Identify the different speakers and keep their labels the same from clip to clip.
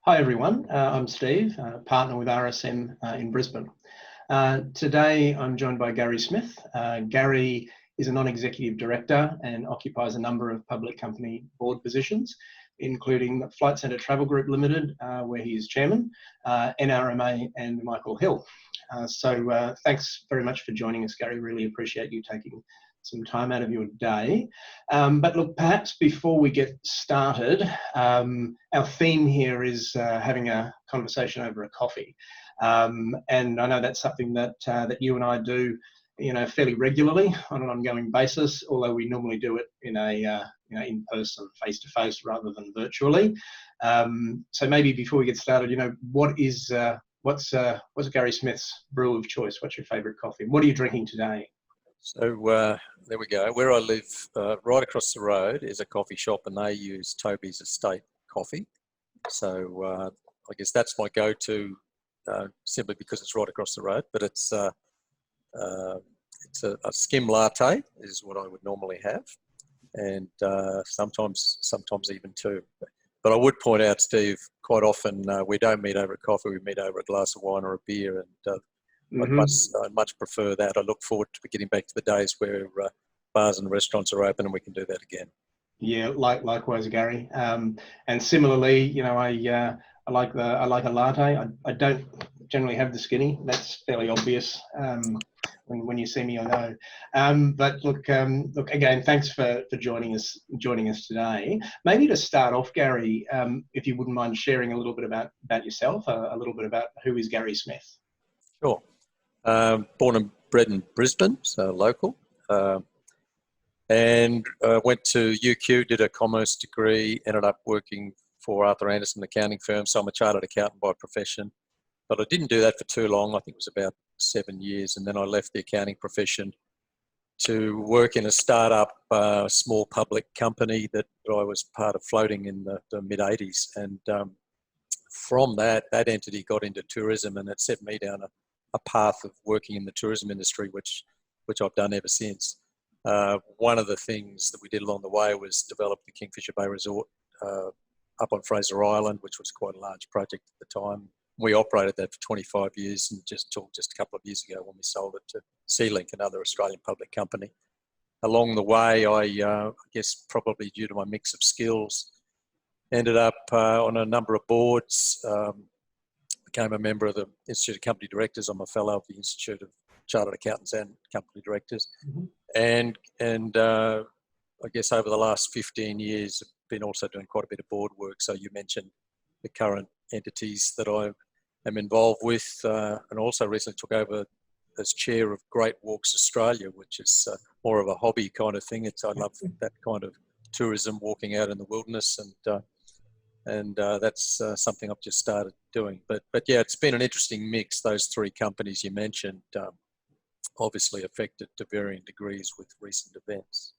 Speaker 1: Hi everyone, I'm Steve, partner with RSM in Brisbane. Today I'm joined by Gary Smith. Gary is a non-executive director and occupies a number of public company board positions, including Flight Centre Travel Group Limited, where he is chairman, NRMA and Michael Hill. Thanks very much for joining us, Gary. Really appreciate you taking some time out of your day. But look, perhaps before we get started, our theme here is having a conversation over a coffee. And I know that's something that you and I do, fairly regularly on an ongoing basis, although we normally do it in a in person, face to face, rather than virtually. So maybe before we get started, what's Gary Smith's brew of choice? What's your favourite coffee? What are you drinking today?
Speaker 2: So there we go. Where I live, right across the road is a coffee shop, and they use Toby's Estate coffee. So I guess that's my go-to, simply because it's right across the road. But it's a skim latte is what I would normally have, and sometimes even two. But I would point out, Steve, quite often we don't meet over a coffee. We meet over a glass of wine or a beer, and I'd much prefer that. I look forward to getting back to the days where bars and restaurants are open and we can do that again.
Speaker 1: Yeah, likewise, Gary. And similarly, I like a latte. I don't generally have the skinny. That's fairly obvious. When you see me, I know. But look again. Thanks for joining us today. Maybe to start off, Gary, if you wouldn't mind sharing a little bit about yourself, a little bit about who is Gary Smith.
Speaker 2: Sure. Born and bred in Brisbane, so local, and went to UQ, did a commerce degree, ended up working for Arthur Andersen accounting firm, so I'm a chartered accountant by profession. But I didn't do that for too long. I think it was about 7 years, and then I left the accounting profession to work in a startup, small public company that I was part of floating in the mid-'80s. And from that entity got into tourism, and it set me down a path of working in the tourism industry, which I've done ever since. One of the things that we did along the way was develop the Kingfisher Bay Resort up on Fraser Island, which was quite a large project at the time. We operated that for 25 years, and just a couple of years ago when we sold it to SeaLink, another Australian public company. Along the way, I guess probably due to my mix of skills, ended up on a number of boards. Became a member of the Institute of Company Directors. I'm a fellow of the Institute of Chartered Accountants and Company Directors. And I guess over the last 15 years, I've been also doing quite a bit of board work. So you mentioned the current entities that I am involved with, and also recently took over as chair of Great Walks Australia, which is more of a hobby kind of thing. I love that kind of tourism, walking out in the wilderness, and that's something I've just started doing. But yeah, it's been an interesting mix. Those three companies you mentioned, obviously affected to varying degrees with recent events.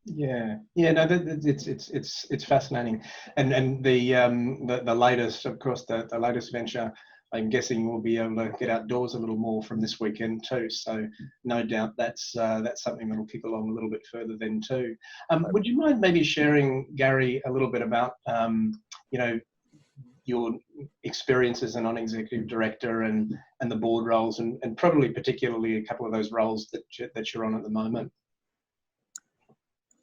Speaker 1: No, it's fascinating, and the latest, of course, the latest venture, I'm guessing we'll be able to get outdoors a little more from this weekend too. So no doubt that's something that'll kick along a little bit further then too. Would you mind maybe sharing, Gary, a little bit about your experience as a non-executive director and the board roles, and probably particularly a couple of those roles that you're on at the moment?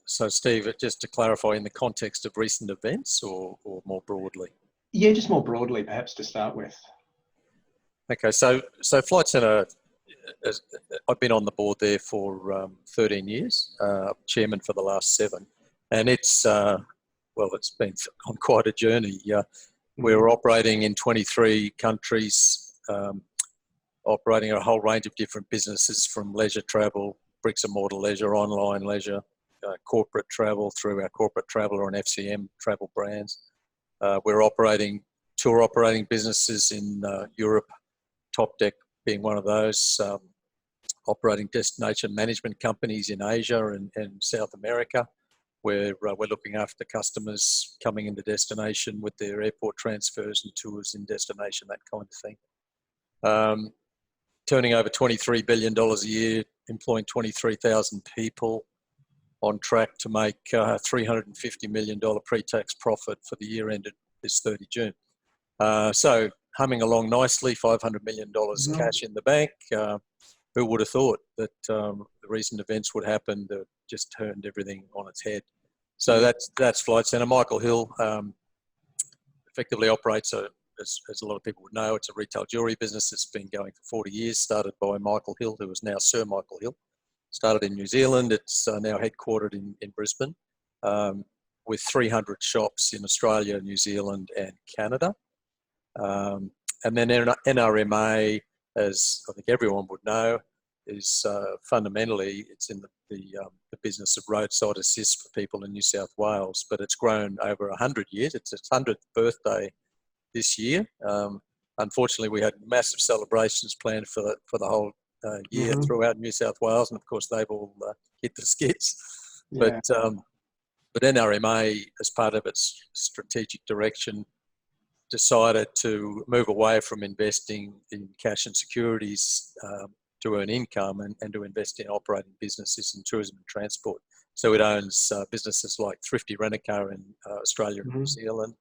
Speaker 2: So, Steve, just to clarify, in the context of recent events or more broadly?
Speaker 1: Yeah, just more broadly, perhaps, to start with.
Speaker 2: Okay, so Flight Centre, I've been on the board there for 13 years, chairman for the last 7. And it's been on quite a journey. We're operating in 23 countries, operating a whole range of different businesses, from leisure travel, bricks and mortar leisure, online leisure, corporate travel through our corporate traveller and FCM travel brands. We're operating tour operating businesses in Europe, Top Deck being one of those, operating destination management companies in Asia and South America, where we're looking after customers coming into destination with their airport transfers and tours in destination, that kind of thing. Turning over $23 billion a year, employing 23,000 people, on track to make $350 million pre-tax profit for the year ended this 30 June. So humming along nicely, $500 million cash in the bank. Who would have thought that the recent events would happen that just turned everything on its head? So that's Flight Centre. Michael Hill effectively operates, as a lot of people would know, it's a retail jewellery business. It's been going for 40 years, started by Michael Hill, who is now Sir Michael Hill. Started in New Zealand. It's now headquartered in Brisbane, with 300 shops in Australia, New Zealand and Canada. And then NRMA, as I think everyone would know, is fundamentally, it's in the business of roadside assist for people in New South Wales, but it's grown over 100 years. It's its 100th birthday this year. Unfortunately, we had massive celebrations planned for the whole year throughout New South Wales, and of course they've all hit the skids. Yeah. But NRMA, as part of its strategic direction, decided to move away from investing in cash and securities to earn income and to invest in operating businesses in tourism and transport. So it owns businesses like Thrifty Rent-A-Car in Australia and New Zealand.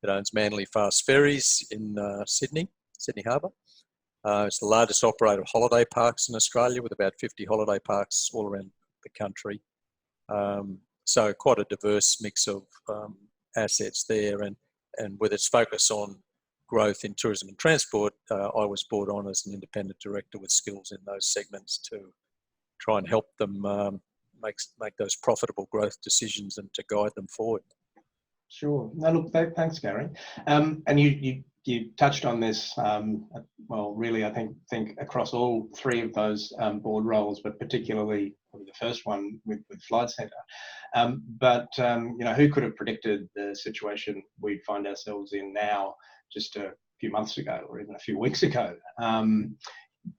Speaker 2: It owns Manly Fast Ferries in Sydney Harbour. It's the largest operator of holiday parks in Australia, with about 50 holiday parks all around the country. So quite a diverse mix of assets there, and with its focus on growth in tourism and transport, I was brought on as an independent director with skills in those segments to try and help them make those profitable growth decisions and to guide them forward.
Speaker 1: Sure. No, look, thanks, Gary. And you touched on this, well, really, I think across all three of those board roles, but particularly the first one with Flight Centre. But who could have predicted the situation we find ourselves in now just a few months ago or even a few weeks ago?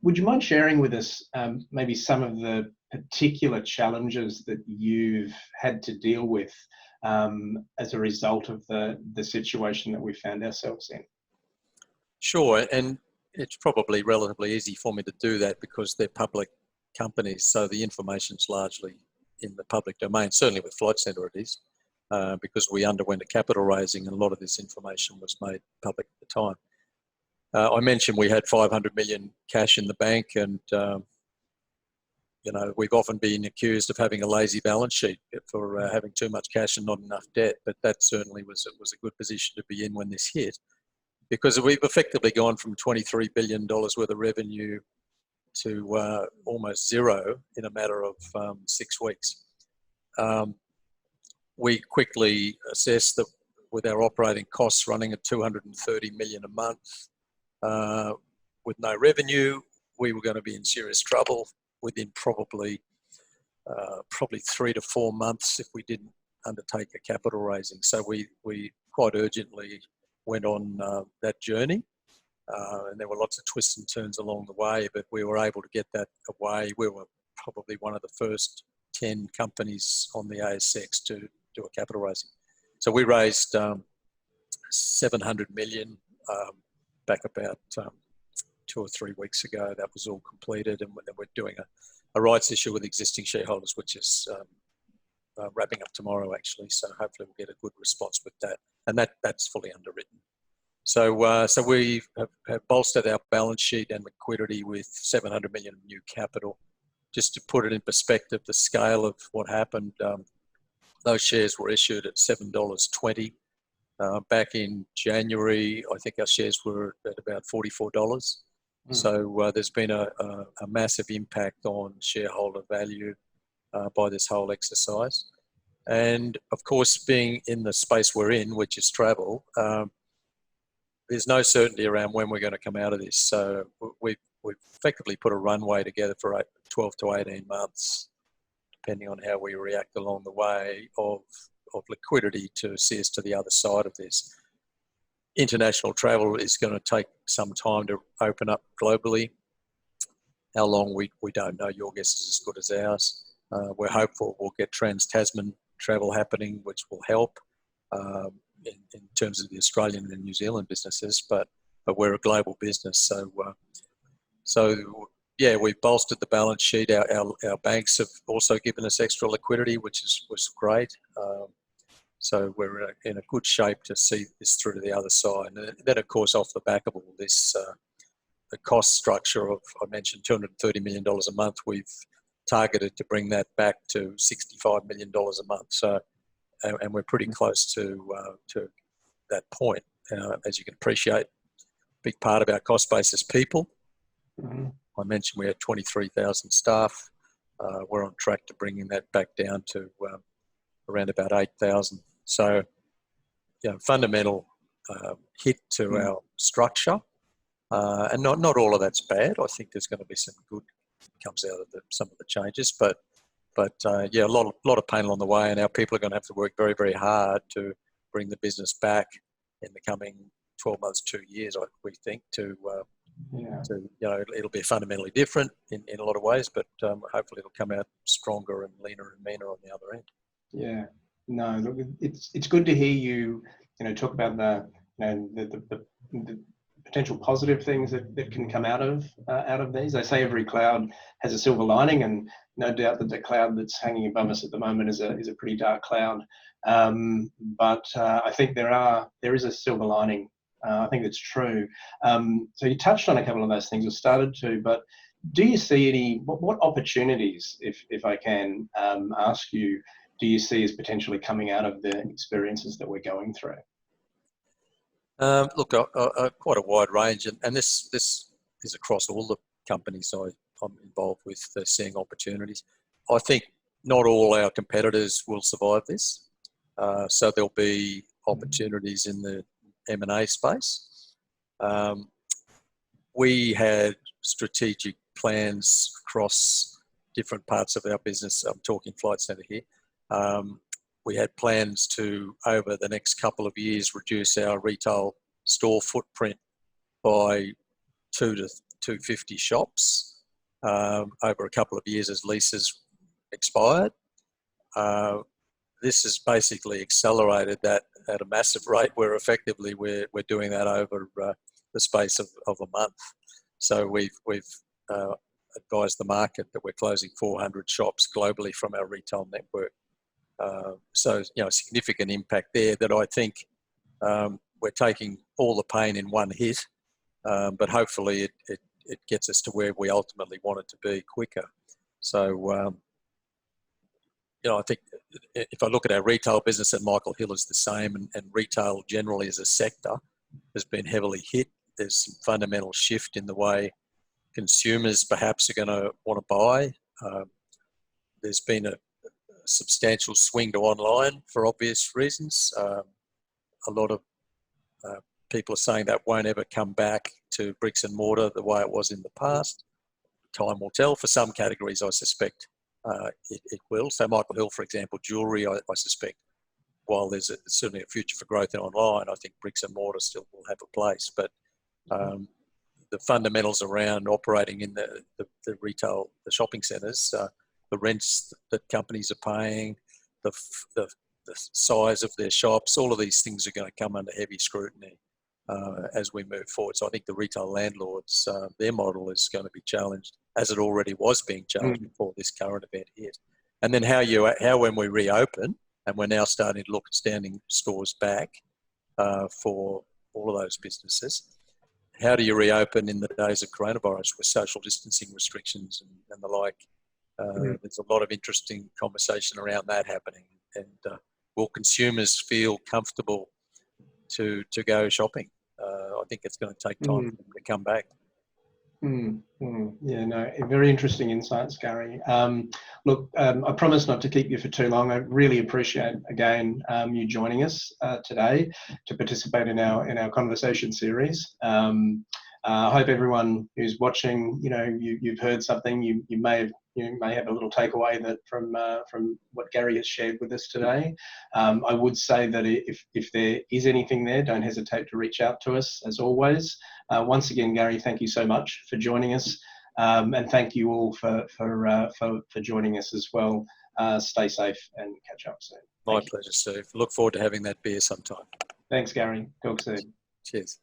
Speaker 1: Would you mind sharing with us maybe some of the particular challenges that you've had to deal with as a result of the situation that we found ourselves in?
Speaker 2: Sure, and it's probably relatively easy for me to do that because they're public companies, so the information's largely in the public domain. Certainly with Flight Centre it is, because we underwent a capital raising and a lot of this information was made public at the time. I mentioned we had 500 million cash in the bank, and we've often been accused of having a lazy balance sheet for having too much cash and not enough debt, but that certainly was a good position to be in when this hit, because we've effectively gone from $23 billion worth of revenue to almost zero in a matter of 6 weeks. We quickly assessed that with our operating costs running at 230 million a month, with no revenue, we were going to be in serious trouble within probably 3 to 4 months if we didn't undertake a capital raising. So we quite urgently went on that journey, and there were lots of twists and turns along the way, but we were able to get that away. We were probably one of the first 10 companies on the ASX to do a capital raising. So we raised 700 million back about 2 or 3 weeks ago. That was all completed, and we're doing a rights issue with existing shareholders, which is wrapping up tomorrow actually. So hopefully we'll get a good response with that, and that's fully underwritten. So we have bolstered our balance sheet and liquidity with 700 million new capital. Just to put it in perspective, the scale of what happened, those shares were issued at $7.20. Back in January, I think our shares were at about $44. So there's been a massive impact on shareholder value by this whole exercise. And of course, being in the space we're in, which is travel, there's no certainty around when we're going to come out of this. So we've effectively put a runway together for 12 to 18 months, depending on how we react along the way, of liquidity to see us to the other side of this. International travel is going to take some time to open up globally. How long, we don't know. Your guess is as good as ours. We're hopeful we'll get trans-Tasman travel happening, which will help in terms of the Australian and New Zealand businesses, but we're a global business. So yeah, we've bolstered the balance sheet. Our banks have also given us extra liquidity, which was great. So we're in a good shape to see this through to the other side. And then, of course, off the back of all this, the cost structure of, I mentioned, $230 million a month, we've targeted to bring that back to $65 million a month. So, and we're pretty close to that point. As you can appreciate, a big part of our cost base is people.
Speaker 1: Mm-hmm.
Speaker 2: I mentioned we had 23,000 staff. We're on track to bringing that back down to around about 8,000. So, fundamental hit to our structure. And not all of that's bad. I think there's going to be some good comes out of some of the changes, but a lot of pain along the way, and our people are going to have to work very, very hard to bring the business back in the coming 12 months, 2 years. We think it'll be fundamentally different in a lot of ways, but hopefully it'll come out stronger and leaner and meaner on the other end.
Speaker 1: Yeah, no, look, it's good to hear you talk about the potential positive things that can come out of these. They say every cloud has a silver lining, and no doubt that the cloud that's hanging above us at the moment is a pretty dark cloud. But I think there is a silver lining. I think that's true. So you touched on a couple of those things, or started to, but do you see what opportunities, if I can ask you, do you see as potentially coming out of the experiences that we're going through?
Speaker 2: Look, quite a wide range, and this is across all the companies I'm involved with, seeing opportunities. I think not all our competitors will survive this, so there'll be opportunities in the M&A space. We had strategic plans across different parts of our business. I'm talking Flight Centre here. We had plans to, over the next couple of years, reduce our retail store footprint by 2 to 250 shops over a couple of years as leases expired. This has basically accelerated that at a massive rate, where effectively we're doing that over the space of a month. So we've advised the market that we're closing 400 shops globally from our retail network. So, a significant impact there that I think we're taking all the pain in one hit, but hopefully it gets us to where we ultimately want it to be quicker. So, I think if I look at our retail business at Michael Hill is the same, and retail generally as a sector has been heavily hit. There's some fundamental shift in the way consumers perhaps are going to want to buy. There's been a substantial swing to online for obvious reasons. A lot of people are saying that won't ever come back to bricks and mortar the way it was in the past. Time will tell. For some categories, I suspect it will. So Michael Hill, for example, jewellery, I suspect, while there's certainly a future for growth in online, I think bricks and mortar still will have a place. But the fundamentals around operating in the retail, the shopping centres, the rents that companies are paying, the size of their shops, all of these things are going to come under heavy scrutiny as we move forward. So I think the retail landlords, their model is going to be challenged, as it already was being challenged before this current event hit. And then how when we reopen, and we're now starting to look at standing stores back for all of those businesses, how do you reopen in the days of coronavirus with social distancing restrictions and the like? There's a lot of interesting conversation around that happening. And will consumers feel comfortable to go shopping? I think it's going to take time for them to come back.
Speaker 1: Yeah, no, very interesting insights, Gary. Look, I promise not to keep you for too long. I really appreciate, again, you joining us today to participate in our conversation series. I hope everyone who's watching, you've heard something. You may have a little takeaway that from what Gary has shared with us today. I would say that if there is anything there, don't hesitate to reach out to us, as always. Once again, Gary, thank you so much for joining us, and thank you all for joining us as well. Stay safe and catch up soon.
Speaker 2: My pleasure, Steve. Look forward to having that beer sometime.
Speaker 1: Thanks, Gary. Talk soon.
Speaker 2: Cheers.